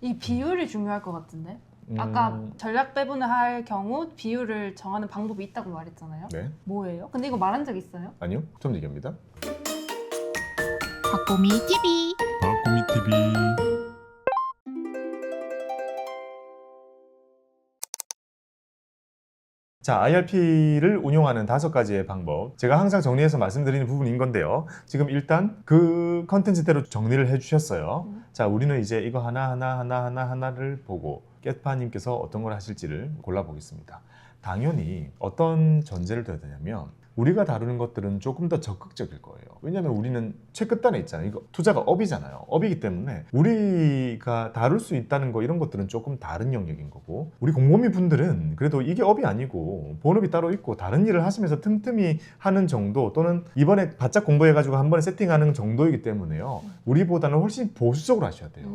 이 비율이 중요할 것 같은데? 아까 전략 배분을 할 경우 비율을 정하는 방법이 있다고 말했잖아요. 네. 뭐예요? 근데 이거 말한 적 있어요? 아니요. 처음 얘기합니다. 박보미 TV. 박보미 TV. 자, IRP를 운용하는 5가지의 방법. 제가 항상 정리해서 말씀드리는 부분인 건데요. 지금 일단 그 컨텐츠대로 정리를 해주셨어요. 자, 우리는 이제 이거 하나를 보고 깨파님께서 어떤 걸 하실지를 골라보겠습니다. 당연히 어떤 전제를 둬야 되냐면 우리가 다루는 것들은 조금 더 적극적일 거예요. 왜냐하면 우리는 최끝단에 있잖아요. 이거 투자가 업이잖아요. 업이기 때문에 우리가 다룰 수 있다는 거 이런 것들은 조금 다른 영역인 거고, 우리 공모미 분들은 그래도 이게 업이 아니고 본업이 따로 있고 다른 일을 하시면서 틈틈이 하는 정도, 또는 이번에 바짝 공부해가지고 한 번에 세팅하는 정도이기 때문에요. 우리보다는 훨씬 보수적으로 하셔야 돼요.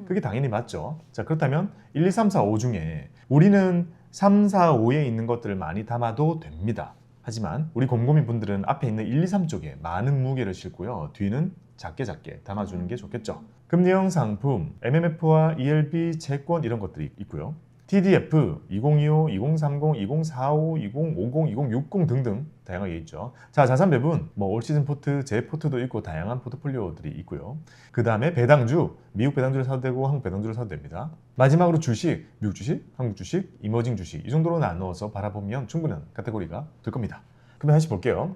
그게 당연히 맞죠. 자, 그렇다면 1, 2, 3, 4, 5 중에 우리는 3, 4, 5에 있는 것들을 많이 담아도 됩니다. 하지만 우리 곰곰이 분들은 앞에 있는 1, 2, 3 쪽에 많은 무게를 싣고요. 뒤는 작게 담아주는 게 좋겠죠. 금리형 상품, MMF와 ELB, 채권 이런 것들이 있고요. TDF, 2025, 2030, 2045, 2050, 2060 등등 다양하게 있죠. 자, 자산 배분, 올시즌 포트, 재포트도 있고 다양한 포트폴리오들이 있고요. 그 다음에 배당주, 미국 배당주를 사도 되고 한국 배당주를 사도 됩니다. 마지막으로 주식, 미국 주식, 한국 주식, 이머징 주식 이 정도로 나누어서 바라보면 충분한 카테고리가 될 겁니다. 그럼 하나씩 볼게요.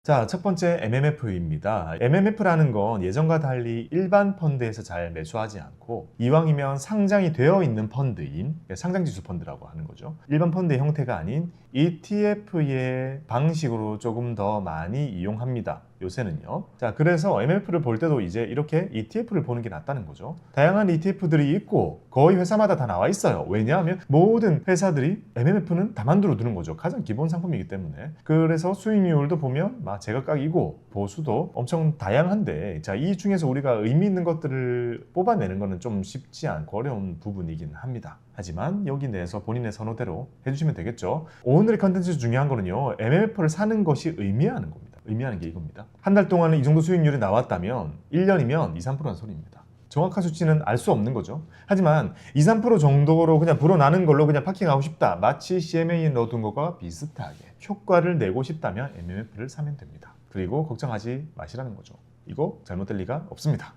자, 첫 번째 MMF입니다. MMF라는 건 예전과 달리 일반 펀드에서 잘 매수하지 않고 이왕이면 상장이 되어 있는 펀드인 상장지수 펀드라고 하는 거죠. 일반 펀드의 형태가 아닌 ETF의 방식으로 조금 더 많이 이용합니다. 요새는요. 자, 그래서 MMF를 볼 때도 이제 이렇게 ETF를 보는 게 낫다는 거죠. 다양한 ETF들이 있고 거의 회사마다 다 나와 있어요. 왜냐하면 모든 회사들이 MMF는 다 만들어 두는 거죠. 가장 기본 상품이기 때문에. 그래서 수익률도 보면 제각각이고 보수도 엄청 다양한데, 자, 이 중에서 우리가 의미 있는 것들을 뽑아내는 거는 좀 쉽지 않고 어려운 부분이긴 합니다. 하지만 여기 내에서 본인의 선호대로 해주시면 되겠죠. 오늘의 컨텐츠 중요한 거는요, MMF를 사는 것이 의미하는 겁니다. 의미하는 게 이겁니다. 한 달 동안은 이 정도 수익률이 나왔다면 1년이면 2, 3%라는 소리입니다. 정확한 수치는 알 수 없는 거죠. 하지만 2, 3% 정도로 그냥 불어나는 걸로 그냥 파킹하고 싶다. 마치 CMA에 넣어둔 것과 비슷하게 효과를 내고 싶다면 MMF를 사면 됩니다. 그리고 걱정하지 마시라는 거죠. 이거 잘못될 리가 없습니다.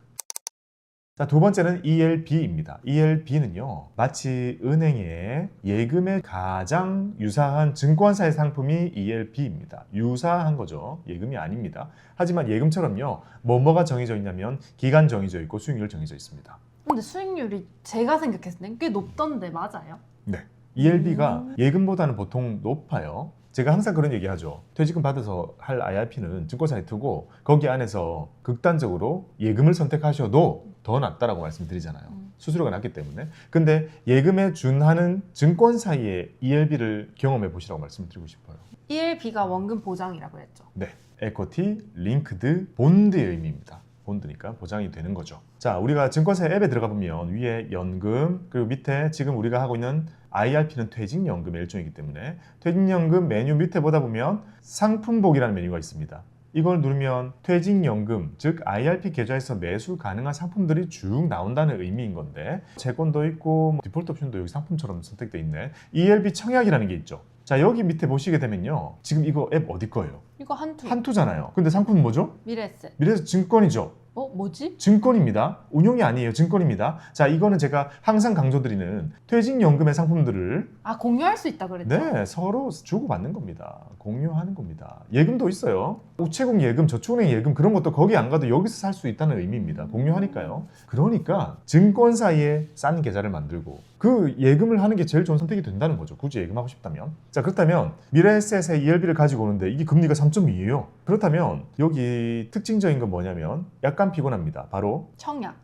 자, 두 번째는 ELB입니다. ELB는요, 마치 은행의 예금에 가장 유사한 증권사의 상품이 ELB입니다. 유사한 거죠. 예금이 아닙니다. 하지만 예금처럼요, 뭐가 정해져 있냐면 기간 정해져 있고 수익률 정해져 있습니다. 근데 수익률이 제가 생각했을 때 꽤 높던데 맞아요? 네. ELB가 예금보다는 보통 높아요. 제가 항상 그런 얘기 하죠. 퇴직금 받아서 할 IRP는 증권사에 두고 거기 안에서 극단적으로 예금을 선택하셔도 더 낫다라고 말씀드리잖아요. 수수료가 낮기 때문에. 근데 예금에 준하는 증권사의 ELB를 경험해 보시라고 말씀드리고 싶어요. ELB가 원금 보장이라고 했죠. 네. 에쿼티, 링크드, 본드의 의미입니다. 본드니까 보장이 되는 거죠. 자, 우리가 증권사 앱에 들어가 보면 위에 연금, 그리고 밑에 지금 우리가 하고 있는 IRP는 퇴직연금의 일종이기 때문에 퇴직연금 메뉴 밑에 보다 보면 상품복이라는 메뉴가 있습니다. 이걸 누르면 퇴직연금, 즉 IRP 계좌에서 매수 가능한 상품들이 쭉 나온다는 의미인 건데, 채권도 있고 디폴트 옵션도 여기 상품처럼 선택되어 있네. ELB 청약이라는 게 있죠. 자, 여기 밑에 보시게 되면요, 지금 이거 앱 어디 거예요? 이거 한투. 한투잖아요. 근데 상품은 뭐죠? 미래에셋. 미래에셋 증권이죠. 뭐지? 증권입니다. 운용이 아니에요. 증권입니다. 자, 이거는 제가 항상 강조드리는 퇴직연금의 상품들을 공유할 수 있다 그랬죠? 네, 서로 주고받는 겁니다. 공유하는 겁니다. 예금도 있어요. 우체국 예금, 저축은행 예금 그런 것도 거기 안 가도 여기서 살 수 있다는 의미입니다. 공유하니까요. 그러니까 증권사에 싼 계좌를 만들고 그 예금을 하는 게 제일 좋은 선택이 된다는 거죠. 굳이 예금하고 싶다면. 자, 그렇다면 미래에셋의 ELB를 가지고 오는데 이게 금리가 3.2예요. 그렇다면 여기 특징적인 건 뭐냐면 약간 피곤합니다. 바로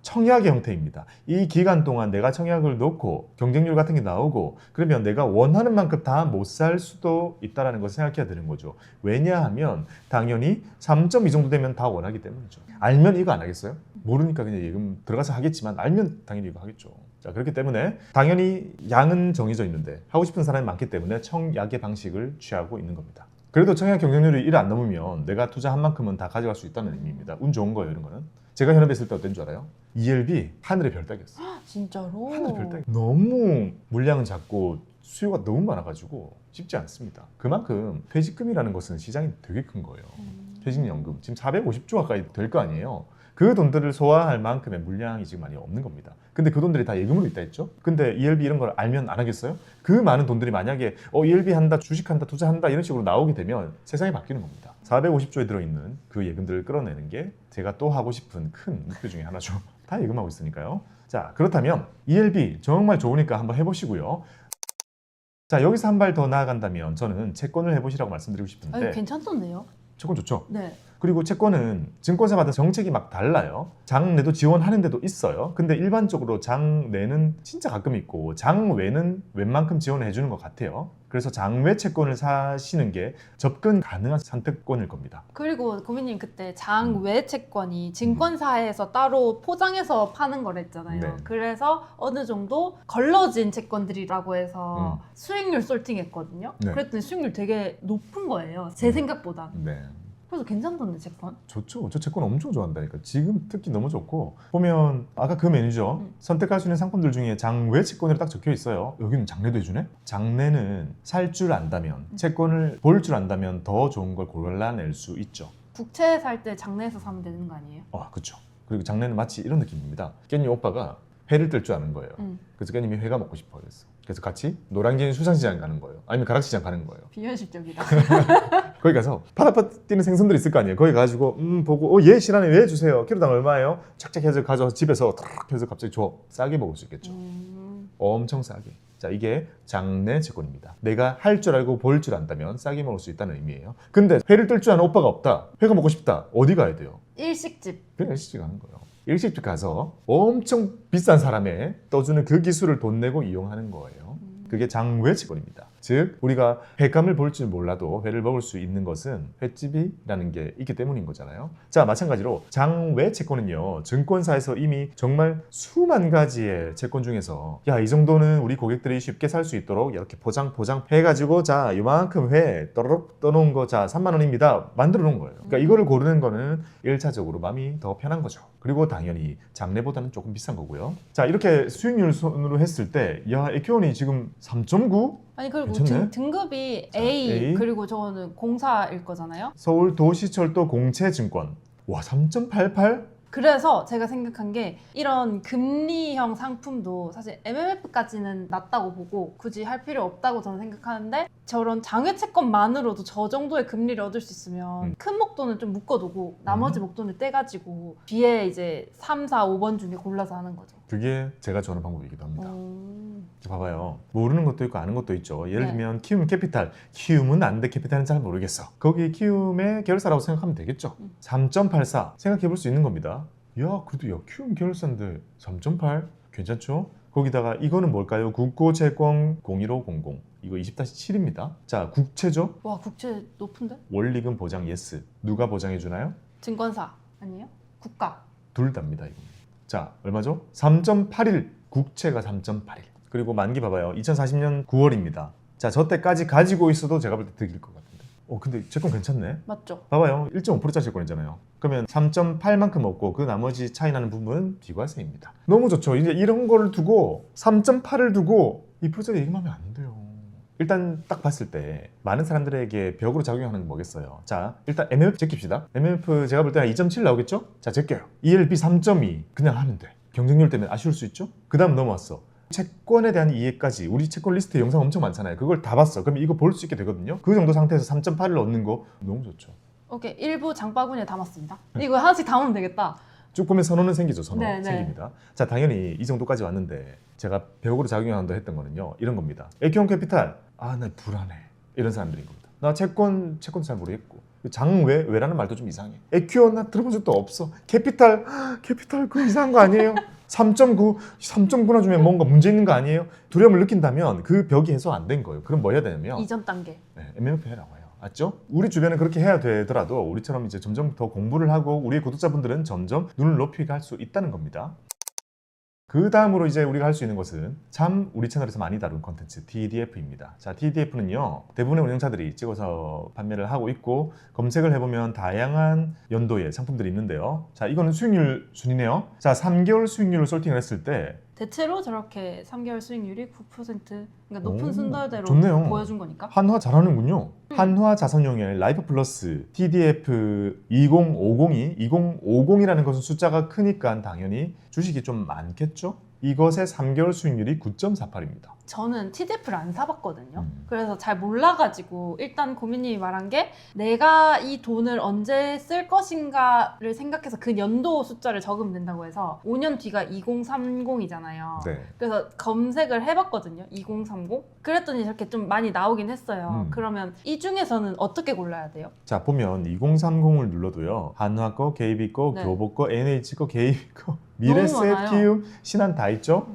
청약의 형태입니다. 이 기간 동안 내가 청약을 넣고 경쟁률 같은 게 나오고 그러면 내가 원하는 만큼 다 못 살 수도 있다는 걸 생각해야 되는 거죠. 왜냐하면 당연히 3.2 정도 되면 다 원하기 때문이죠. 알면 이거 안 하겠어요? 모르니까 그냥 예금 들어가서 하겠지만 알면 당연히 이거 하겠죠. 자, 그렇기 때문에 당연히 양은 정해져 있는데 하고 싶은 사람이 많기 때문에 청약의 방식을 취하고 있는 겁니다. 그래도 청약 경쟁률이 1 안 넘으면 내가 투자한 만큼은 다 가져갈 수 있다는 의미입니다. 운 좋은 거예요, 이런 거는. 제가 현업했을 때 어떤 줄 알아요? ELB 하늘의 별 따기였어요. 진짜로? 하늘의 별 따기. 너무 물량은 작고 수요가 너무 많아가지고 쉽지 않습니다. 그만큼 퇴직금이라는 것은 시장이 되게 큰 거예요. 퇴직연금 지금 450조 가까이 될 거 아니에요. 그 돈들을 소화할 만큼의 물량이 지금 많이 없는 겁니다. 근데 그 돈들이 다 예금으로 있다 했죠. 근데 ELB 이런 걸 알면 안 하겠어요? 그 많은 돈들이 만약에 ELB 한다, 주식한다, 투자한다 이런 식으로 나오게 되면 세상이 바뀌는 겁니다. 450조에 들어있는 그 예금들을 끌어내는 게 제가 또 하고 싶은 큰 목표 중에 하나죠. 다 예금하고 있으니까요. 자, 그렇다면 ELB 정말 좋으니까 한번 해보시고요. 자, 여기서 한 발 더 나아간다면 저는 채권을 해보시라고 말씀드리고 싶은데 아니, 괜찮던데요? 채권 좋죠? 네. 그리고 채권은 증권사마다 정책이 막 달라요. 장내도 지원하는 데도 있어요. 근데 일반적으로 장내는 진짜 가끔 있고 장외는 웬만큼 지원을 해주는 것 같아요. 그래서 장외 채권을 사시는 게 접근 가능한 선택권일 겁니다. 그리고 고객님 그때 장외 채권이 증권사에서 따로 포장해서 파는 거랬잖아요. 네. 그래서 어느 정도 걸러진 채권들이라고 해서 수익률 솔팅했거든요. 네. 그랬더니 수익률 되게 높은 거예요. 제 생각보다. 네. 그래서 괜찮던데 채권? 좋죠. 저 채권 엄청 좋아한다니까. 지금 특히 너무 좋고 보면 아까 그 메뉴죠. 선택할 수 있는 상품들 중에 장외 채권이라 딱 적혀 있어요. 여기는 장내도 해주네. 장내는 살 줄 안다면 채권을 볼 줄 안다면 더 좋은 걸 골라낼 수 있죠. 국채 살 때 장내에서 사면 되는 거 아니에요? 그렇죠. 그리고 장내는 마치 이런 느낌입니다. 깻잎 오빠가 회를 뜰 줄 아는 거예요. 그래서 깻잎이 회가 먹고 싶어 그랬어. 그래서 같이 노량진 수산시장 가는 거예요. 아니면 가락시장 가는 거예요. 비현실적이다. 거기 가서 파다파 뛰는 생선들 있을 거 아니에요. 거기 가지고 보고 얘 실하네 왜 주세요. 키로당 얼마예요? 착착 해서 가져와서 집에서 탁 해서 갑자기 줘. 싸게 먹을 수 있겠죠. 엄청 싸게. 자, 이게 장내 채권입니다. 내가 할 줄 알고 볼 줄 안다면 싸게 먹을 수 있다는 의미예요. 근데 회를 뜰 줄 아는 오빠가 없다. 회가 먹고 싶다. 어디 가야 돼요? 일식집. 그냥 일식집 가는 거예요. 일식집 가서 엄청 비싼 사람에 떠주는 그 기술을 돈 내고 이용하는 거예요. 그게 장외 채권입니다. 즉 우리가 횟감을 볼 줄 몰라도 회를 먹을 수 있는 것은 횟집이라는 게 있기 때문인 거잖아요. 자, 마찬가지로 장외 채권은요, 증권사에서 이미 정말 수만 가지의 채권 중에서 야, 이 정도는 우리 고객들이 쉽게 살 수 있도록 이렇게 포장 해가지고 자, 이만큼 회 떠르륵 떠놓은 거 자 3만 원입니다 만들어 놓은 거예요. 그러니까 이거를 고르는 거는 1차적으로 마음이 더 편한 거죠. 그리고 당연히 장내보다는 조금 비싼 거고요. 자, 이렇게 수익률 순으로 했을 때 야, 에큐온이 지금 3.9? 아니 그리고 괜찮네? 등급이 자, A, A. 그리고 저는 공사일 거잖아요. 서울도시철도 공채증권. 와, 3.88? 그래서 제가 생각한 게 이런 금리형 상품도 사실 MMF까지는 낮다고 보고 굳이 할 필요 없다고 저는 생각하는데 저런 장외 채권만으로도 저 정도의 금리를 얻을 수 있으면 큰 목돈은 좀 묶어두고 나머지 목돈을 떼가지고 뒤에 이제 3, 4, 5번 중에 골라서 하는 거죠. 그게 제가 좋아하는 방법이기도 합니다. 봐봐요. 모르는 것도 있고 아는 것도 있죠. 예를 들면 키움 캐피탈. 키움은 안 돼. 캐피탈은 잘 모르겠어. 거기 키움의 계열사라고 생각하면 되겠죠. 3.84 생각해 볼 수 있는 겁니다. 야, 그래도 야, 키움 계열사인데 3.8? 괜찮죠? 거기다가 이거는 뭘까요? 국고채권 01500 이거 20-7입니다. 자, 국채죠? 와, 국채 높은데? 원리금 보장 예스. 누가 보장해 주나요? 증권사 아니에요? 국가. 둘 다입니다. 이거. 자, 얼마죠? 3.81 국채가 3.81 그리고 만기 봐봐요. 2040년 9월입니다. 자, 저 때까지 가지고 있어도 제가 볼 때 득일 것 같은데. 근데 채권 괜찮네. 맞죠? 봐봐요. 1.5%짜리 채권이잖아요. 그러면 3.8만큼 없고 그 나머지 차이 나는 부분은 비과세입니다. 너무 좋죠. 이제 이런 거를 두고 3.8을 두고 2%짜리 얘기하면 안 돼요. 일단 딱 봤을 때 많은 사람들에게 벽으로 작용하는 건 뭐겠어요. 자, 일단 MMF 제낍시다. MMF 제가 볼 때 한 2.7 나오겠죠? 자, 제껴요. ELB 3.2 그냥 하면 돼. 경쟁률 때문에 아쉬울 수 있죠? 그 다음 넘어왔어. 채권에 대한 이해까지 우리 채권 리스트 영상 엄청 많잖아요. 그걸 다 봤어. 그럼 이거 볼 수 있게 되거든요. 그 정도 상태에서 3.8을 얻는 거 너무 좋죠. 오케이, 일부 장바구니에 담았습니다. 이거 하나씩 담으면 되겠다. 쭉 보면 선호는 생기죠. 선호 네, 네. 생깁니다. 자, 당연히 이 정도까지 왔는데 제가 벽으로 작용한다 했던 거는요. 이런 겁니다. 에큐온 캐피탈. 아, 나 불안해. 이런 사람들인 겁니다. 나 채권도 잘 모르겠고 장외라는 말도 좀 이상해. 에큐온 나 들어본 적도 없어. 캐피탈 그거 이상한 거 아니에요? 3.9나 주면 뭔가 문제 있는 거 아니에요? 두려움을 느낀다면 그 벽이 해소 안 된 거예요. 그럼 뭐 해야 되냐면 이전 단계. MMF 해라고 해요. 맞죠? 우리 주변에 그렇게 해야 되더라도 우리처럼 이제 점점 더 공부를 하고 우리 구독자분들은 점점 눈을 높이게 할 수 있다는 겁니다. 그 다음으로 이제 우리가 할 수 있는 것은 참 우리 채널에서 많이 다룬 컨텐츠 TDF입니다. 자, TDF는요 대부분의 운영자들이 찍어서 판매를 하고 있고 검색을 해보면 다양한 연도의 상품들이 있는데요. 자, 이거는 수익률 순이네요. 자, 3개월 수익률을 솔팅을 했을 때 대체로 저렇게 3개월 수익률이 9%, 그러니까 높은 오, 순서대로 좋네요. 보여준 거니까. 한화 잘하는군요. 한화 자산용의 라이프 플러스 TDF 2050이 2050이라는 것은 숫자가 크니까 당연히 주식이 좀 많겠죠? 이것의 3개월 수익률이 9.48입니다. 저는 TDF를 안 사봤거든요. 그래서 잘 몰라가지고 일단 고민님이 말한 게 내가 이 돈을 언제 쓸 것인가를 생각해서 그 연도 숫자를 적으면 된다고 해서 5년 뒤가 2030이잖아요. 네. 그래서 검색을 해봤거든요. 2030. 그랬더니 이렇게 좀 많이 나오긴 했어요. 그러면 이 중에서는 어떻게 골라야 돼요? 자, 보면 2030을 눌러도요. 한화 거, KB 거, 네. 교보 거, NH 거, KB 거, 미래세, 키움, 신한 다 있죠?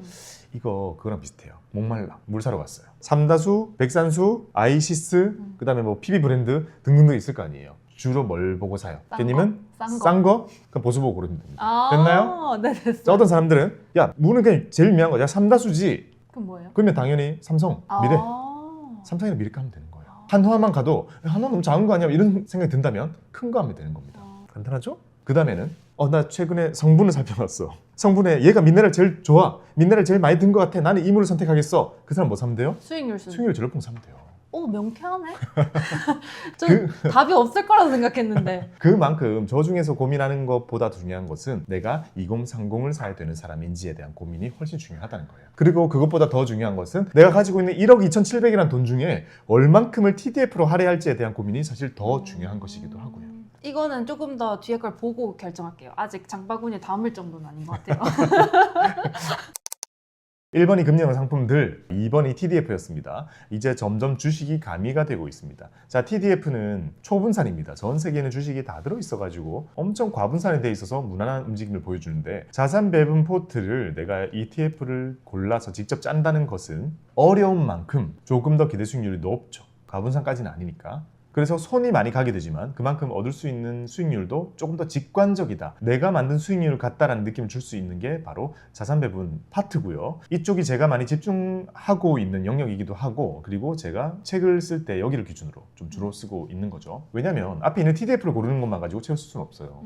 이거 그거랑 비슷해요. 목말라 물 사러 갔어요. 삼다수, 백산수, 아이시스, 그다음에 뭐 PB 브랜드 등등등 있을 거 아니에요. 주로 뭘 보고 사요? 싼 깨님은 거. 싼 거? 그럼 보수 보고 고르면 됩니다. 아, 됐나요? 네, 됐어요. 자, 어떤 사람들은 야, 물은 그냥 제일 미한 거야. 삼다수지. 그럼 뭐예요? 그러면 당연히 삼성, 미래. 삼성이나 미래 가면 되는 거예요. 한화만 가도 한화 너무 작은 거 아니야? 이런 생각이 든다면 큰 거 하면 되는 겁니다. 간단하죠? 그 다음에는 나 최근에 성분을 살펴봤어. 성분에 얘가 미네랄 제일 좋아. 미네랄 제일 많이 든 것 같아. 나는 이물을 선택하겠어. 그 사람 뭐 사면 돼요? 수익률 순. 수익률 제로평 사면 돼요. 오, 명쾌하네. 좀 답이 없을 거라고 생각했는데. 그만큼 저 중에서 고민하는 것보다 더 중요한 것은 내가 2030을 사야 되는 사람인지에 대한 고민이 훨씬 중요하다는 거예요. 그리고 그것보다 더 중요한 것은 내가 가지고 있는 1억 2,700이라는 돈 중에 얼만큼을 TDF로 할애할지에 대한 고민이 사실 더 중요한 것이기도 하고요. 이거는 조금 더 뒤에 걸 보고 결정할게요. 아직 장바구니에 담을 정도는 아닌 것 같아요. 1번이 금리형 상품들, 2번이 TDF였습니다. 이제 점점 주식이 가미가 되고 있습니다. 자, TDF는 초분산입니다. 전 세계에는 주식이 다 들어있어가지고 엄청 과분산이 돼 있어서 무난한 움직임을 보여주는데 자산 배분 포트를 내가 ETF를 골라서 직접 짠다는 것은 어려운 만큼 조금 더 기대 수익률이 높죠. 과분산까지는 아니니까. 그래서 손이 많이 가게 되지만 그만큼 얻을 수 있는 수익률도 조금 더 직관적이다. 내가 만든 수익률을 같다라는 느낌을 줄 수 있는 게 바로 자산 배분 파트고요. 이쪽이 제가 많이 집중하고 있는 영역이기도 하고 그리고 제가 책을 쓸 때 여기를 기준으로 좀 주로 쓰고 있는 거죠. 왜냐면 앞에 있는 TDF를 고르는 것만 가지고 책을 쓸 수는 없어요.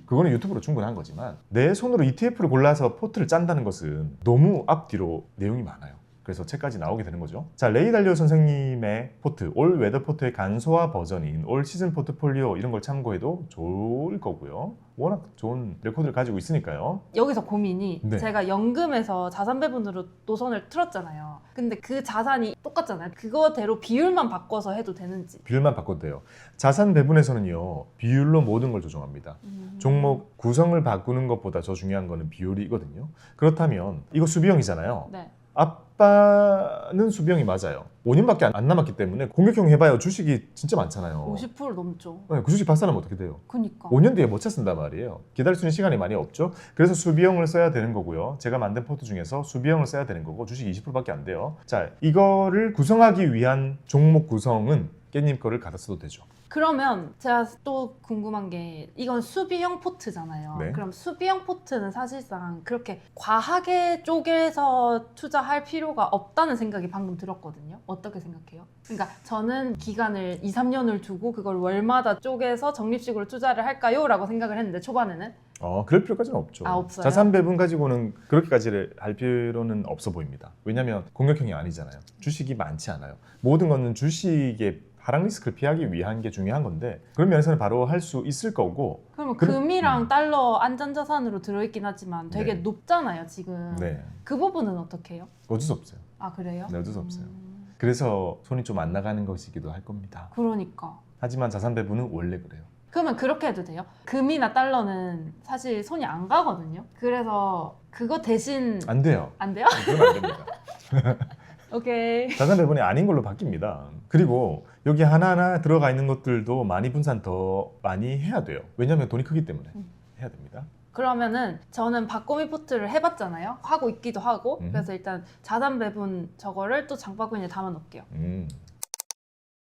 그거는 유튜브로 충분한 거지만 내 손으로 ETF를 골라서 포트를 짠다는 것은 너무 앞뒤로 내용이 많아요. 그래서 책까지 나오게 되는 거죠. 자, 레이 달리오 선생님의 포트, 올 웨더 포트의 간소화 버전인 올 시즌 포트폴리오 이런 걸 참고해도 좋을 거고요. 워낙 좋은 레코드를 가지고 있으니까요. 여기서 고민이 네. 제가 연금에서 자산 배분으로 노선을 틀었잖아요. 근데 그 자산이 똑같잖아요. 그거대로 비율만 바꿔서 해도 되는지. 비율만 바꿔도 돼요. 자산 배분에서는요. 비율로 모든 걸 조정합니다. 종목 구성을 바꾸는 것보다 더 중요한 거는 비율이거든요. 그렇다면 이거 수비형이잖아요. 네. 아빠는 수비형이 맞아요. 5년밖에 안 남았기 때문에 공격형 해봐요. 주식이 진짜 많잖아요. 50% 넘죠. 네, 그 주식 박살나면 어떻게 돼요? 그니까. 5년 뒤에 못 찾는단 말이에요. 기다릴 수 있는 시간이 많이 없죠. 그래서 수비형을 써야 되는 거고요. 제가 만든 포트 중에서 수비형을 써야 되는 거고 주식 20%밖에 안 돼요. 자, 이거를 구성하기 위한 종목 구성은 깻님 거를 갖다 써도 되죠. 그러면 제가 또 궁금한 게 이건 수비형 포트잖아요. 네. 그럼 수비형 포트는 사실상 그렇게 과하게 쪼개서 투자할 필요가 없다는 생각이 방금 들었거든요. 어떻게 생각해요? 그러니까 저는 기간을 2, 3년을 두고 그걸 월마다 쪼개서 적립식으로 투자를 할까요? 라고 생각을 했는데 초반에는 그럴 필요까지는 없죠. 아, 없어요? 자산 배분 가지고는 그렇게까지 할 필요는 없어 보입니다. 왜냐하면 공격형이 아니잖아요. 주식이 많지 않아요. 모든 거는 주식의 하락 리스크를 피하기 위한 게 중요한 건데 그런 면에서는 바로 할 수 있을 거고. 그러면 금이랑 달러 안전자산으로 들어있긴 하지만 되게 네. 높잖아요 지금. 네, 그 부분은 어떻게 해요? 어쩔 수 없어요. 아 그래요? 네, 어쩔 수 없어요. 그래서 손이 좀 안 나가는 것이기도 할 겁니다. 그러니까. 하지만 자산 배분은 원래 그래요. 그러면 그렇게 해도 돼요? 금이나 달러는 사실 손이 안 가거든요. 그래서 그거 대신 안 돼요. 안 돼요? 그건 안 됩니다. 오케이. 자산 배분이 아닌 걸로 바뀝니다. 그리고 여기 하나하나 들어가 있는 것들도 많이 분산 더 많이 해야 돼요. 왜냐하면 돈이 크기 때문에 해야 됩니다. 그러면은 저는 박고미 포트를 해봤잖아요. 하고 있기도 하고. 그래서 일단 자산 배분 저거를 또 장바구니에 담아 놓을게요.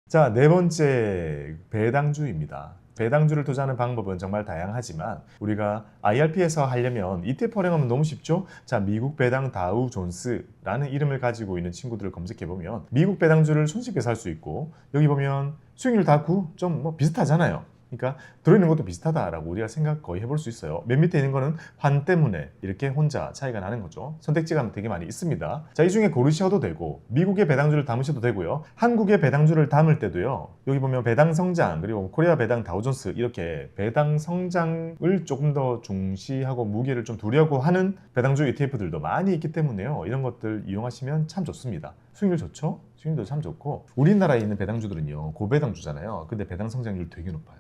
자, 네 번째 배당주입니다. 배당주를 투자하는 방법은 정말 다양하지만 우리가 IRP에서 하려면 ETF 활용하면 너무 쉽죠? 자, 미국 배당 다우 존스라는 이름을 가지고 있는 친구들을 검색해보면 미국 배당주를 손쉽게 살 수 있고 여기 보면 수익률 다 9, 좀 뭐 비슷하잖아요. 그러니까 들어있는 것도 비슷하다라고 우리가 생각 거의 해볼 수 있어요. 맨 밑에 있는 거는 환 때문에 이렇게 혼자 차이가 나는 거죠. 선택지가 되게 많이 있습니다. 자, 이 중에 고르셔도 되고 미국의 배당주를 담으셔도 되고요. 한국의 배당주를 담을 때도요. 여기 보면 배당 성장 그리고 코리아 배당 다우존스 이렇게 배당 성장을 조금 더 중시하고 무게를 좀 두려고 하는 배당주 ETF들도 많이 있기 때문에요. 이런 것들 이용하시면 참 좋습니다. 수익률 좋죠? 수익률도 참 좋고 우리나라에 있는 배당주들은요 고배당주잖아요. 근데 배당 성장률 되게 높아요.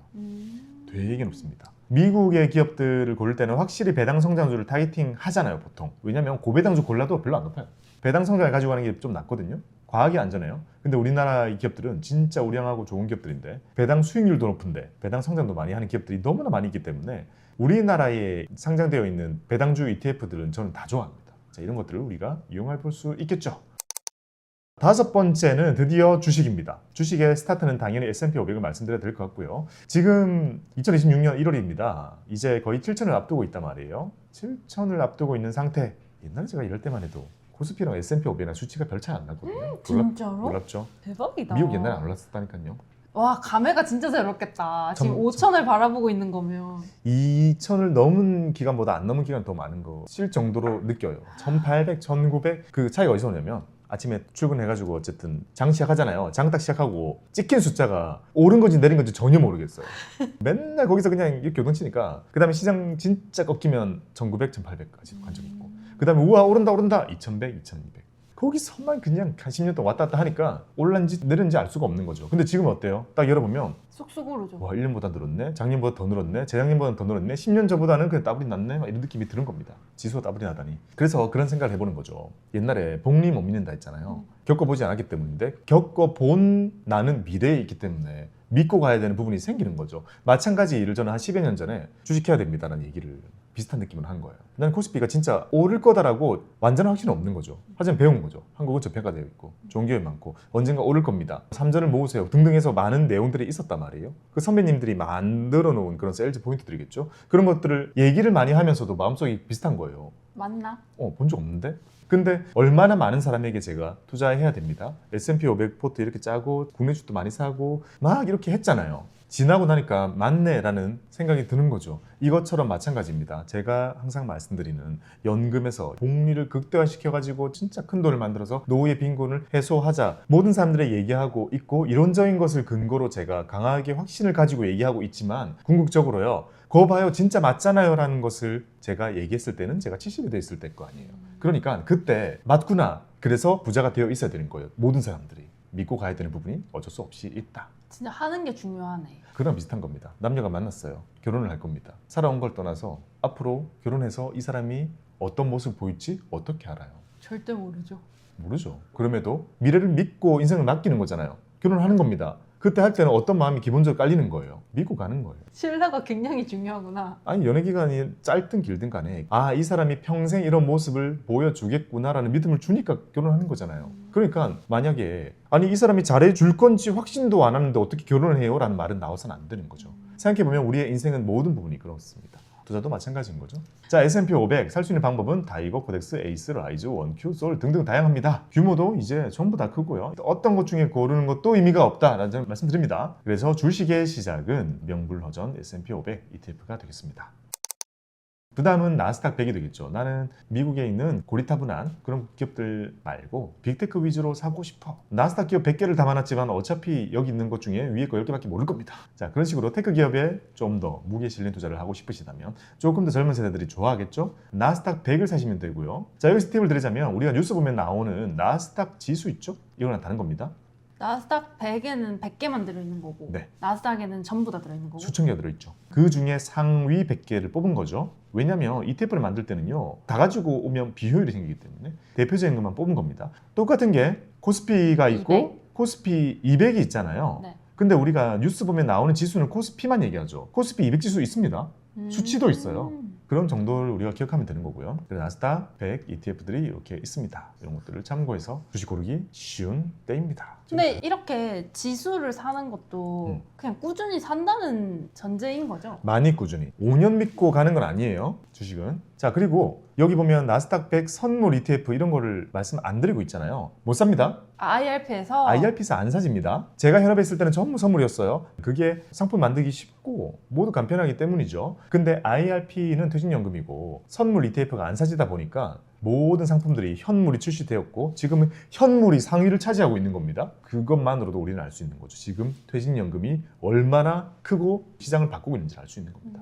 되게 높습니다. 미국의 기업들을 고를 때는 확실히 배당 성장주를 타겟팅 하잖아요 보통. 왜냐면 고배당주 골라도 별로 안 높아요. 배당 성장을 가지고 가는 게 좀 낫거든요. 과하게 안전해요. 근데 우리나라 기업들은 진짜 우량하고 좋은 기업들인데 배당 수익률도 높은데 배당 성장도 많이 하는 기업들이 너무나 많이 있기 때문에 우리나라에 상장되어 있는 배당주 ETF들은 저는 다 좋아합니다. 자, 이런 것들을 우리가 이용해 볼 수 있겠죠. 다섯 번째는 드디어 주식입니다. 주식의 스타트는 당연히 S&P 500을 말씀드려야 될 것 같고요. 지금 2026년 1월입니다. 이제 거의 7천을 앞두고 있단 말이에요. 7천을 앞두고 있는 상태. 옛날에 제가 이럴 때만 해도 코스피랑 S&P 500이랑 수치가 별 차이 안 나거든요. 진짜로? 놀랍죠? 대박이다. 미국 옛날에 안 올랐었다니까요. 와, 감회가 진짜 새롭겠다. 지금 점- 5천을 바라보고 있는 거면. 2천을 넘은 기간보다 안 넘은 기간 더 많은 거실 정도로 느껴요. 1800, 1900 그 차이가 어디서 오냐면 아침에 출근해가지고 어쨌든 장 시작하잖아요. 장 딱 시작하고 찍힌 숫자가 오른 건지 내린 건지 전혀 모르겠어요. 맨날 거기서 그냥 이렇게 요동치니까 그 다음에 시장 진짜 꺾이면 1900, 1800까지 간 적이 있고 그 다음에 우와 오른다 2100, 2200 거기서만 그냥 한 10년 동안 왔다 갔다 하니까 올랐는지 내렸는지 알 수가 없는 거죠. 근데 지금 어때요? 딱 열어보면 쑥쑥 오르죠. 와 1년보다 늘었네, 작년보다 더 늘었네, 재작년보다 더 늘었네, 10년 전보다는 그냥 따블이 났네 막 이런 느낌이 드는 겁니다. 지수가 따블이 나다니. 그래서 그런 생각을 해보는 거죠. 옛날에 복리 못 믿는다 했잖아요. 겪어보지 않았기 때문인데 겪어본 나는 미래에 있기 때문에 믿고 가야 되는 부분이 생기는 거죠. 마찬가지 일을 저는 한 10여 년 전에 주식해야 됩니다라는 얘기를 비슷한 느낌을 한 거예요. 난 코스피가 진짜 오를 거다라고 완전한 확신은 없는 거죠. 하지만 배운 거죠. 한국은 저평가되어 있고 좋은 기업이 많고 언젠가 오를 겁니다. 삼전을 모으세요 등등 해서 많은 내용들이 있었단 말이에요. 그 선배님들이 만들어 놓은 그런 세일즈 포인트들이겠죠. 그런 것들을 얘기를 많이 하면서도 마음속이 비슷한 거예요. 맞나? 본 적 없는데? 근데 얼마나 많은 사람에게 제가 투자해야 됩니다. S&P 500 포트 이렇게 짜고 국내 주도 많이 사고 막 이렇게 했잖아요. 지나고 나니까 맞네라는 생각이 드는 거죠. 이것처럼 마찬가지입니다. 제가 항상 말씀드리는 연금에서 복리를 극대화시켜가지고 진짜 큰 돈을 만들어서 노후의 빈곤을 해소하자 모든 사람들이 얘기하고 있고 이론적인 것을 근거로 제가 강하게 확신을 가지고 얘기하고 있지만 궁극적으로요. 그거 봐요 진짜 맞잖아요 라는 것을 제가 얘기했을 때는 제가 70이 돼 있을 때일 거 아니에요. 그러니까 그때 맞구나. 그래서 부자가 되어 있어야 되는 거예요. 모든 사람들이 믿고 가야 되는 부분이 어쩔 수 없이 있다. 진짜 하는 게 중요하네. 그랑 비슷한 겁니다. 남녀가 만났어요. 결혼을 할 겁니다. 살아온 걸 떠나서 앞으로 결혼해서 이 사람이 어떤 모습을 보일지 어떻게 알아요? 절대 모르죠. 모르죠. 그럼에도 미래를 믿고 인생을 맡기는 거잖아요. 결혼하는 겁니다. 그때 할 때는 어떤 마음이 기본적으로 깔리는 거예요. 믿고 가는 거예요. 신뢰가 굉장히 중요하구나. 아니 연애 기간이 짧든 길든 간에 이 사람이 평생 이런 모습을 보여주겠구나라는 믿음을 주니까 결혼하는 거잖아요. 그러니까 만약에 아니 이 사람이 잘해줄 건지 확신도 안 하는데 어떻게 결혼을 해요? 라는 말은 나와서는 안 되는 거죠. 생각해보면 우리의 인생은 모든 부분이 그렇습니다. 투자도 마찬가지인 거죠. 자, S&P 500 살 수 있는 방법은 다이거, 코덱스, 에이스, 라이즈, 원큐, 솔 등등 다양합니다. 규모도 이제 전부 다 크고요. 어떤 것 중에 고르는 것도 의미가 없다라는 점 말씀드립니다. 그래서 주식의 시작은 명불허전 S&P 500 ETF가 되겠습니다. 그 다음은 나스닥 100이 되겠죠. 나는 미국에 있는 고리타분한 그런 기업들 말고 빅테크 위주로 사고 싶어. 나스닥 기업 100개를 담아놨지만 어차피 여기 있는 것 중에 위에 거 10개밖에 모를 겁니다. 자, 그런 식으로 테크 기업에 좀 더 무게 실린 투자를 하고 싶으시다면 조금 더 젊은 세대들이 좋아하겠죠. 나스닥 100을 사시면 되고요. 자, 여기서 팁을 드리자면 우리가 뉴스 보면 나오는 나스닥 지수 있죠? 이거랑 다른 겁니다. 나스닥 100에는 100개만 들어있는 거고 네. 나스닥에는 전부 다 들어있는 거고 수천 개가 들어있죠. 그 중에 상위 100개를 뽑은 거죠. 왜냐면 ETF를 만들 때는요. 다 가지고 오면 비효율이 생기기 때문에 대표적인 것만 뽑은 겁니다. 똑같은 게 코스피가 있고 200? 코스피 200이 있잖아요. 네. 근데 우리가 뉴스 보면 나오는 지수는 코스피만 얘기하죠. 코스피 200 지수 있습니다. 수치도 있어요. 그런 정도를 우리가 기억하면 되는 거고요. 그래서 나스닥 100 ETF들이 이렇게 있습니다. 이런 것들을 참고해서 주식 고르기 쉬운 때입니다. 근데 이렇게 지수를 사는 것도 그냥 꾸준히 산다는 전제인 거죠? 많이 꾸준히 5년 믿고 가는 건 아니에요, 주식은. 자, 그리고 여기 보면 나스닥 100 선물 ETF 이런 거를 말씀 안 드리고 있잖아요. 못 삽니다. IRP에서 IRP에서 안 사집니다. 제가 현업했을 때는 전부 선물이었어요. 그게 상품 만들기 쉽고 모두 간편하기 때문이죠. 근데 IRP는 퇴직연금이고 선물 ETF가 안 사지다 보니까 모든 상품들이 현물이 출시되었고 지금은 현물이 상위를 차지하고 있는 겁니다. 그것만으로도 우리는 알 수 있는 거죠. 지금 퇴직연금이 얼마나 크고 시장을 바꾸고 있는지 알 수 있는 겁니다.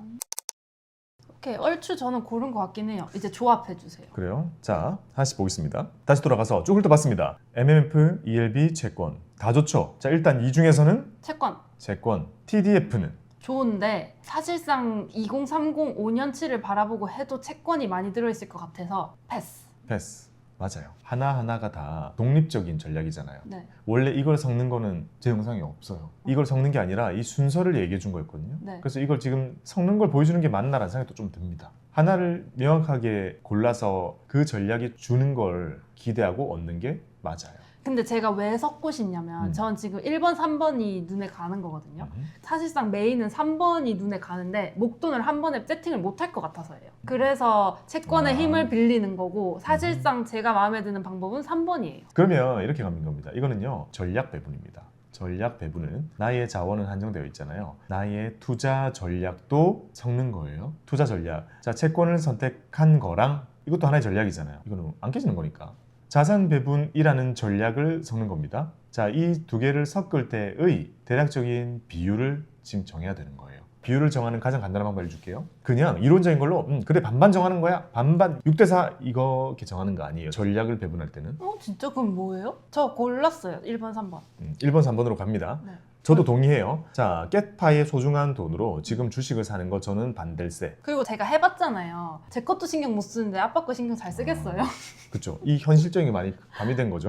오케이, 얼추 저는 고른 것 같긴 해요. 이제 조합해 주세요. 그래요? 자, 하나씩 보겠습니다. 다시 돌아가서 쭉 훑어봤습니다. MMF, ELB, 채권 다 좋죠. 자, 일단 이 중에서는 채권 TDF는 좋은데 사실상 2030 5년치를 바라보고 해도 채권이 많이 들어있을 것 같아서 패스. 맞아요. 하나하나가 다 독립적인 전략이잖아요. 네. 원래 이걸 섞는 거는 제 영상에 없어요. 이걸 섞는 게 아니라 이 순서를 얘기해 준 거였거든요. 네. 그래서 이걸 지금 섞는 걸 보여주는 게 맞나라는 생각이 또 좀 듭니다. 하나를 명확하게 골라서 그 전략이 주는 걸 기대하고 얻는 게 맞아요. 근데 제가 왜 섞고 싶냐면 전 지금 1번, 3번이 눈에 가는 거거든요. 사실상 메인은 3번이 눈에 가는데 목돈을 한 번에 세팅을 못 할 것 같아서예요. 그래서 채권의 힘을 빌리는 거고 사실상 제가 마음에 드는 방법은 3번이에요. 그러면 이렇게 가는 겁니다. 이거는요, 전략 배분입니다. 전략 배분은 나의 자원은 한정되어 있잖아요. 나의 투자 전략도 섞는 거예요. 투자 전략. 자, 채권을 선택한 거랑 이것도 하나의 전략이잖아요. 이거는 안 깨지는 거니까. 자산 배분이라는 전략을 섞는 겁니다. 자, 이 두 개를 섞을 때의 대략적인 비율을 지금 정해야 되는 거예요. 비율을 정하는 가장 간단한 방법을 줄게요. 그냥 이론적인 걸로 그래 반반 정하는 거야. 반반 6대4 이렇게 정하는 거 아니에요. 전략을 배분할 때는. 진짜 그럼 뭐예요? 저 골랐어요. 1번, 3번. 1번, 3번으로 갑니다. 네. 저도 동의해요. 자, 깻파의 소중한 돈으로 지금 주식을 사는 거 저는 반댈세. 그리고 제가 해봤잖아요. 제 것도 신경 못 쓰는데 아빠 거 신경 잘 쓰겠어요? 그렇죠. 이 현실적인 게 많이 가미된 거죠.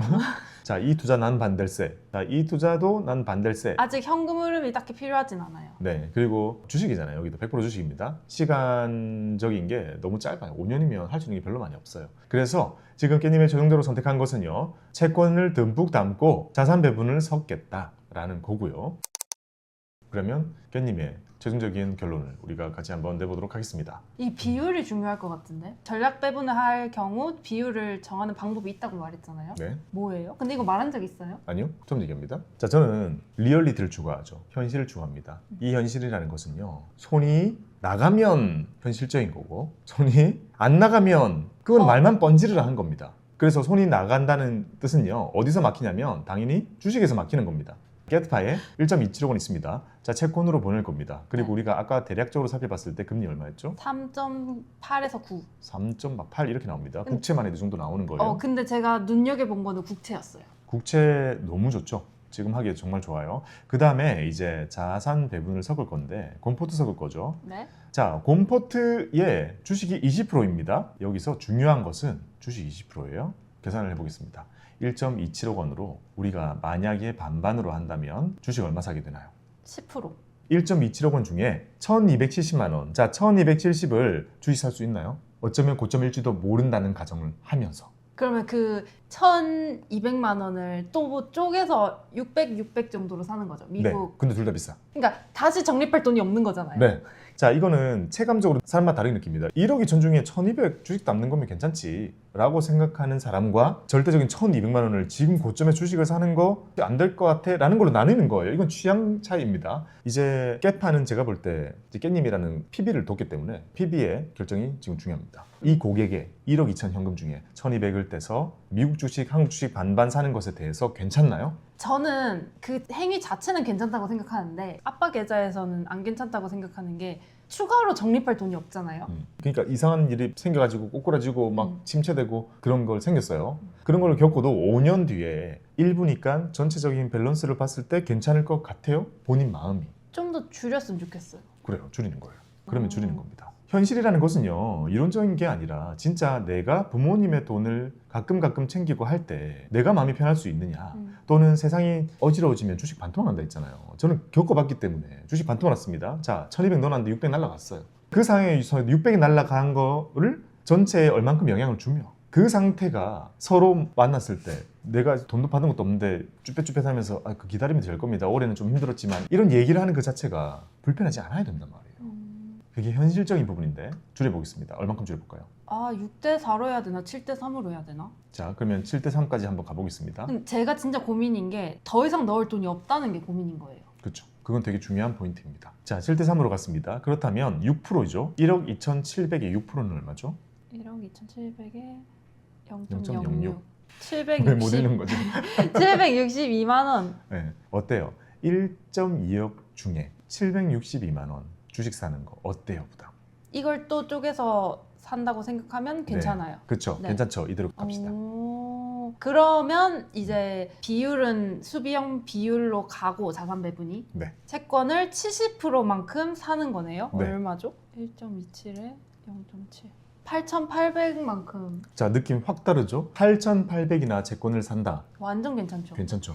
자, 이 투자 난 반댈세. 자, 이 투자도 난 반댈세. 아직 현금 흐름이 딱히 필요하진 않아요. 네, 그리고 주식이잖아요. 여기도 100% 주식입니다. 시간적인 게 너무 짧아요. 5년이면 할 수 있는 게 별로 많이 없어요. 그래서 지금 깻님의 최종적으로 선택한 것은요, 채권을 듬뿍 담고 자산 배분을 섞겠다라는 거고요. 그러면 깻님의 최종적인 결론을 우리가 같이 한번 내보도록 하겠습니다. 이 비율이 중요할 것 같은데? 전략 배분을 할 경우 비율을 정하는 방법이 있다고 말했잖아요. 네, 뭐예요? 근데 이거 말한 적 있어요? 아니요, 좀 얘기합니다. 자, 저는 리얼리티를 추구하죠. 현실을 추구합니다. 이 현실이라는 것은요, 손이 나가면 현실적인 거고 손이 안 나가면 그건 말만 번지르르 한 겁니다. 그래서 손이 나간다는 뜻은요, 어디서 막히냐면 당연히 주식에서 막히는 겁니다. 깻파에 1.27억 원 있습니다. 자, 채권으로 보낼 겁니다. 그리고 네. 우리가 아까 대략적으로 살펴봤을 때 금리 얼마였죠? 3.8에서 9. 3.8 이렇게 나옵니다. 국채만 해도 이 정도 나오는 거예요. 근데 제가 눈여겨본 거는 국채였어요. 국채 너무 좋죠. 지금 하기에 정말 좋아요. 그 다음에 이제 자산 배분을 섞을 건데 곰포트 섞을 거죠. 네. 자, 곰포트의 주식이 20%입니다. 여기서 중요한 것은 주식 20%예요. 계산을 해보겠습니다. 1.27억 원으로 우리가 만약에 반반으로 한다면 주식 얼마 사게 되나요? 10%. 1.27억 원 중에 1270만 원. 자, 1270을 주식 살 수 있나요? 어쩌면 고점일지도 모른다는 가정을 하면서. 그러면 그 1,200만 원을 또 뭐 쪼개서 600 정도로 사는 거죠. 미국. 네, 근데 둘 다 비싸. 그러니까 다시 적립할 돈이 없는 거잖아요. 네. 자, 이거는 체감적으로 사람마다 다르게 느낍니다. 1억 2천 중에 1200 주식 남는 거면 괜찮지 라고 생각하는 사람과 절대적인 1200만 원을 지금 고점에 주식을 사는 거 안 될 것 같아 라는 걸로 나뉘는 거예요. 이건 취향 차이입니다. 이제 깻파는 제가 볼 때 깻님이라는 PB를 뒀기 때문에 PB의 결정이 지금 중요합니다. 이 고객의 1억 2천 현금 중에 1200을 떼서 미국 주식, 한국 주식 반반 사는 것에 대해서 괜찮나요? 저는 그 행위 자체는 괜찮다고 생각하는데 아빠 계좌에서는 안 괜찮다고 생각하는 게 추가로 적립할 돈이 없잖아요. 그러니까 이상한 일이 생겨가지고 꼬꾸라지고 막 침체되고 그런 걸 생겼어요. 그런 걸 겪어도 5년 뒤에 일부니까 전체적인 밸런스를 봤을 때 괜찮을 것 같아요. 본인 마음이. 좀 더 줄였으면 좋겠어요. 그래요. 줄이는 거예요. 그러면 줄이는 겁니다. 현실이라는 것은요, 이론적인 게 아니라 진짜 내가 부모님의 돈을 가끔 챙기고 할 때 내가 마음이 편할 수 있느냐, 또는 세상이 어지러워지면 주식 반토막 난다 했잖아요. 저는 겪어봤기 때문에 주식 반토막 났습니다. 자, 1200 넣어놨는데 600 날라갔어요. 그 상황에서 600이 날아간 거를 전체에 얼만큼 영향을 주며 그 상태가 서로 만났을 때 내가 돈도 받은 것도 없는데 쭈뼛쭈뼛하면서 그 기다리면 될 겁니다. 올해는 좀 힘들었지만 이런 얘기를 하는 그 자체가 불편하지 않아야 된단 말이에요. 그게 현실적인 부분인데 줄여보겠습니다. 얼만큼 줄여볼까요? 6대 4로 해야 되나 7대 3으로 해야 되나? 자, 그러면 7대 3까지 한번 가보겠습니다. 근데 제가 진짜 고민인 게 더 이상 넣을 돈이 없다는 게 고민인 거예요. 그렇죠. 그건 되게 중요한 포인트입니다. 자, 7대 3으로 갔습니다. 그렇다면 6%죠. 1억 2,700에 6%는 얼마죠? 1억 2,700에 0.06. 0.06. 왜 못 읽는 거죠? 762만 원. 네, 어때요? 1.2억 중에 762만 원 주식 사는 거 어때요, 부담? 이걸 또 쪼개서 산다고 생각하면 괜찮아요. 그렇죠. 네. 괜찮죠. 이대로 갑시다. 그러면 이제 비율은 수비형 비율로 가고 자산 배분이 네. 채권을 70%만큼 사는 거네요. 네. 얼마죠? 1.27에 0.7. 8,800만큼. 자, 느낌 확 다르죠? 8,800이나 채권을 산다. 완전 괜찮죠. 괜찮죠?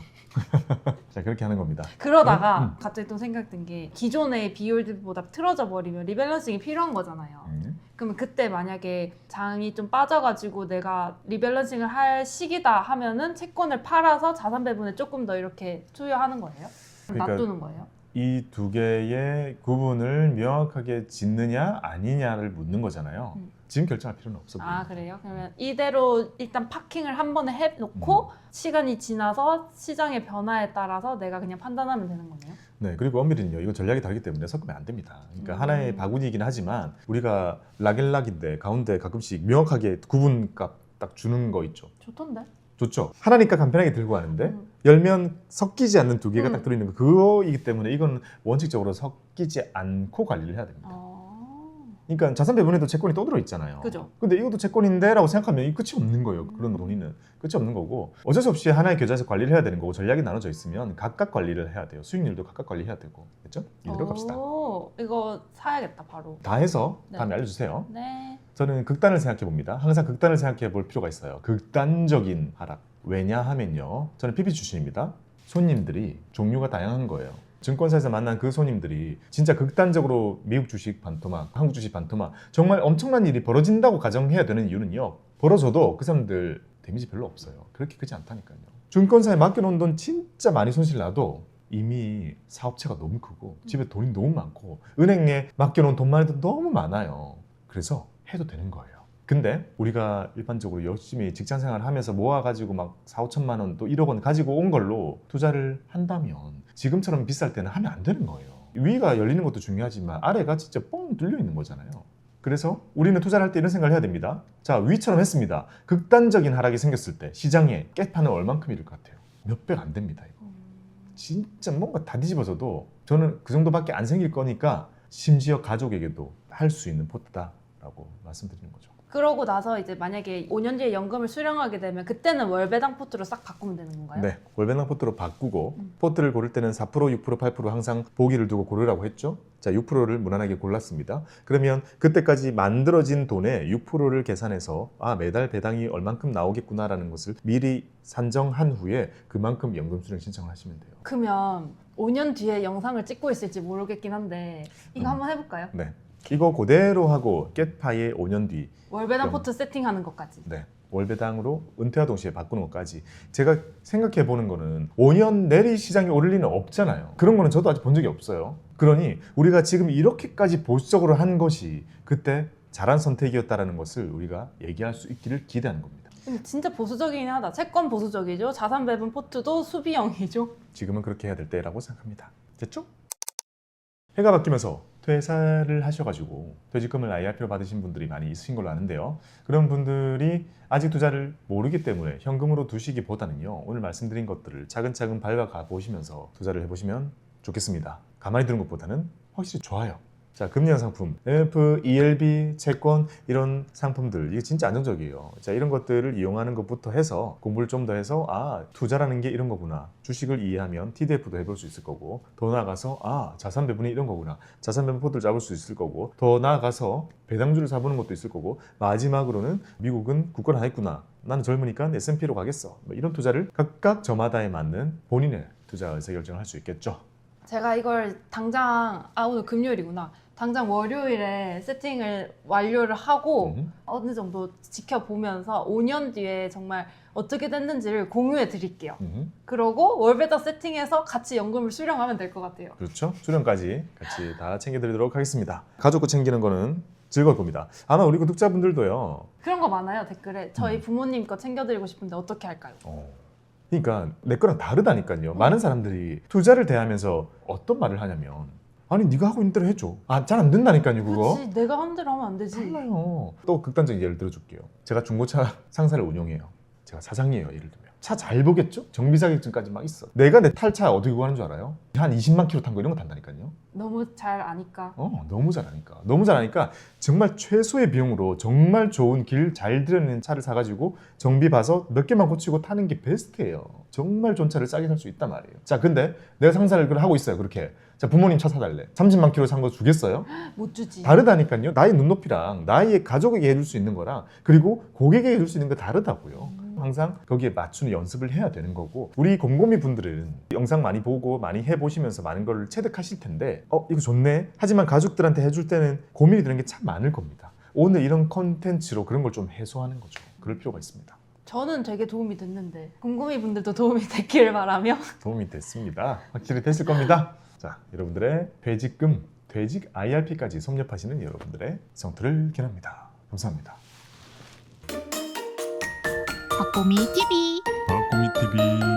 자, 그렇게 하는 겁니다. 그러다가 갑자기 또 생각든 게 기존의 비율들보다 틀어져 버리면 리밸런싱이 필요한 거잖아요. 그러면 그때 만약에 장이 좀 빠져가지고 내가 리밸런싱을 할 시기다 하면은 채권을 팔아서 자산 배분에 조금 더 이렇게 투여하는 거예요? 그러니까 놔두는 거예요? 이 두 개의 구분을 명확하게 짓느냐 아니냐를 묻는 거잖아요. 지금 결정할 필요는 없어 보여요. 그래요? 그러면 이대로 일단 파킹을 한 번에 해놓고 시간이 지나서 시장의 변화에 따라서 내가 그냥 판단하면 되는 거네요? 네, 그리고 엄밀히는요, 이건 전략이 다르기 때문에 섞으면 안 됩니다. 그러니까 하나의 바구니이긴 하지만 우리가 락앤락인데 가운데 가끔씩 명확하게 구분값 딱 주는 거 있죠. 좋던데? 좋죠. 하나니까 간편하게 들고 가는데 열면 섞이지 않는 두 개가 딱 들어있는 거 그거이기 때문에 이건 원칙적으로 섞이지 않고 관리를 해야 됩니다. 그러니까 자산 배분에도 채권이 또 들어있잖아요. 그죠. 근데 이것도 채권인데 라고 생각하면 이 끝이 없는 거예요. 그런 돈이는 끝이 없는 거고 어쩔 수 없이 하나의 계좌에서 관리를 해야 되는 거고 전략이 나눠져 있으면 각각 관리를 해야 돼요. 수익률도 각각 관리해야 되고 그렇죠? 이대로 갑시다. 이거 사야겠다 바로. 다 해서 네. 다음에 알려주세요. 네. 저는 극단을 생각해 봅니다. 항상 극단을 생각해 볼 필요가 있어요. 극단적인 하락. 왜냐하면요. 저는 PP 출신입니다. 손님들이 종류가 다양한 거예요. 증권사에서 만난 그 손님들이 진짜 극단적으로 미국 주식 반토막, 한국 주식 반토막 정말 엄청난 일이 벌어진다고 가정해야 되는 이유는요. 벌어져도 그 사람들 데미지 별로 없어요. 그렇게 크지 않다니까요. 증권사에 맡겨놓은 돈 진짜 많이 손실 나도 이미 사업체가 너무 크고 집에 돈이 너무 많고 은행에 맡겨놓은 돈만 해도 너무 많아요. 그래서 해도 되는 거예요. 근데 우리가 일반적으로 열심히 직장생활을 하면서 모아가지고 막 4, 5천만 원 또 1억 원 가지고 온 걸로 투자를 한다면 지금처럼 비쌀 때는 하면 안 되는 거예요. 위가 열리는 것도 중요하지만 아래가 진짜 뻥 뚫려 있는 거잖아요. 그래서 우리는 투자를 할 때 이런 생각을 해야 됩니다. 자, 위처럼 했습니다. 극단적인 하락이 생겼을 때 시장에 깨판은 얼만큼일 것 같아요? 몇백 안 됩니다. 이거. 진짜 뭔가 다 뒤집어져도 저는 그 정도밖에 안 생길 거니까 심지어 가족에게도 할 수 있는 포트다라고 말씀드리는 거죠. 그러고 나서 이제 만약에 5년 뒤에 연금을 수령하게 되면 그때는 월배당 포트로 싹 바꾸면 되는 건가요? 네, 월배당 포트로 바꾸고 포트를 고를 때는 4%, 6%, 8% 항상 보기를 두고 고르라고 했죠. 자, 6%를 무난하게 골랐습니다. 그러면 그때까지 만들어진 돈의 6%를 계산해서 매달 배당이 얼만큼 나오겠구나라는 것을 미리 산정한 후에 그만큼 연금 수령 신청을 하시면 돼요. 그러면 5년 뒤에 영상을 찍고 있을지 모르겠긴 한데 이거 한번 해볼까요? 네, 이거 그대로 하고 겟파이의 5년 뒤 월배당 포트 세팅하는 것까지. 네, 월배당으로 은퇴와 동시에 바꾸는 것까지 제가 생각해 보는 거는 5년 내리 시장이 오를 리는 없잖아요. 그런 거는 저도 아직 본 적이 없어요. 그러니 우리가 지금 이렇게까지 보수적으로 한 것이 그때 잘한 선택이었다는 것을 우리가 얘기할 수 있기를 기대하는 겁니다. 근데 진짜 보수적이긴 하다. 채권 보수적이죠. 자산 배분 포트도 수비형이죠. 지금은 그렇게 해야 될 때라고 생각합니다. 됐죠? 해가 바뀌면서 퇴사를 하셔가지고 퇴직금을 IRP로 받으신 분들이 많이 있으신 걸로 아는데요. 그런 분들이 아직 투자를 모르기 때문에 현금으로 두시기보다는요. 오늘 말씀드린 것들을 차근차근 밟아가 보시면서 투자를 해보시면 좋겠습니다. 가만히 두는 것보다는 확실히 좋아요. 자, 금리형 상품, MF, ELB, 채권 이런 상품들 이게 진짜 안정적이에요. 자, 이런 것들을 이용하는 것부터 해서 공부를 좀 더 해서 투자라는 게 이런 거구나. 주식을 이해하면 TDF도 해볼 수 있을 거고 더 나아가서 자산 배분이 이런 거구나. 자산 배분 포트를 잡을 수 있을 거고 더 나아가서 배당주를 사보는 것도 있을 거고 마지막으로는 미국은 국가를 다 했구나. 나는 젊으니까 S&P로 가겠어. 이런 투자를 각각 저마다에 맞는 본인의 투자 의사결정을 할 수 있겠죠. 제가 이걸 당장 오늘 금요일이구나. 당장 월요일에 세팅을 완료를 하고 음. 어느 정도 지켜보면서 5년 뒤에 정말 어떻게 됐는지를 공유해 드릴게요. 그러고 월배당 세팅해서 같이 연금을 수령하면 될 것 같아요. 그렇죠. 수령까지 같이 다 챙겨드리도록 하겠습니다. 가족 거 챙기는 거는 즐거울 겁니다. 아마 우리 구독자분들도요. 그런 거 많아요, 댓글에. 저희 부모님 거 챙겨드리고 싶은데 어떻게 할까요? 그러니까 내 거랑 다르다니까요. 많은 사람들이 투자를 대하면서 어떤 말을 하냐면 아니 네가 하고 있는 대로 해줘. 잘 안 된다니까요 그거. 그렇지, 내가 한 대로 하면 안 되지. 달라요. 또 극단적인 예를 들어줄게요. 제가 중고차 상사를 운영해요. 제가 사장이에요. 예를 들면 차 잘 보겠죠? 정비 자격증까지 막 있어. 내가 내 탈차 어떻게 구하는 줄 알아요? 한 20만 킬로 탄 거 이런 거 탄다니까요. 너무 잘 아니까. 너무 잘하니까. 너무 잘하니까 정말 최소의 비용으로 정말 좋은 길 잘 들여낸 차를 사가지고 정비 봐서 몇 개만 고치고 타는 게 베스트예요. 정말 좋은 차를 싸게 살 수 있단 말이에요. 자, 근데 내가 상사를 그걸 하고 있어요. 그렇게. 자, 부모님 차 사달래. 30만 킬로 산 거 주겠어요? 못 주지. 다르다니까요. 나의 눈높이랑 나의 가족에게 해줄 수 있는 거랑 그리고 고객에게 해줄 수 있는 거 다르다고요. 항상 거기에 맞추는 연습을 해야 되는 거고 우리 곰곰이 분들은 영상 많이 보고 많이 해보시면서 많은 걸 체득하실 텐데 이거 좋네. 하지만 가족들한테 해줄 때는 고민이 드는 게 참 많을 겁니다. 오늘 이런 컨텐츠로 그런 걸 좀 해소하는 거죠. 그럴 필요가 있습니다. 저는 되게 도움이 됐는데 궁금이 분들도 도움이 됐기를 바라며 도움이 됐습니다. 확실히 됐을 겁니다. 자, 여러분들의 퇴직금, 퇴직 IRP까지 섭렵하시는 여러분들의 성투를 기원합니다. 감사합니다. 박보미 TV 박고미 TV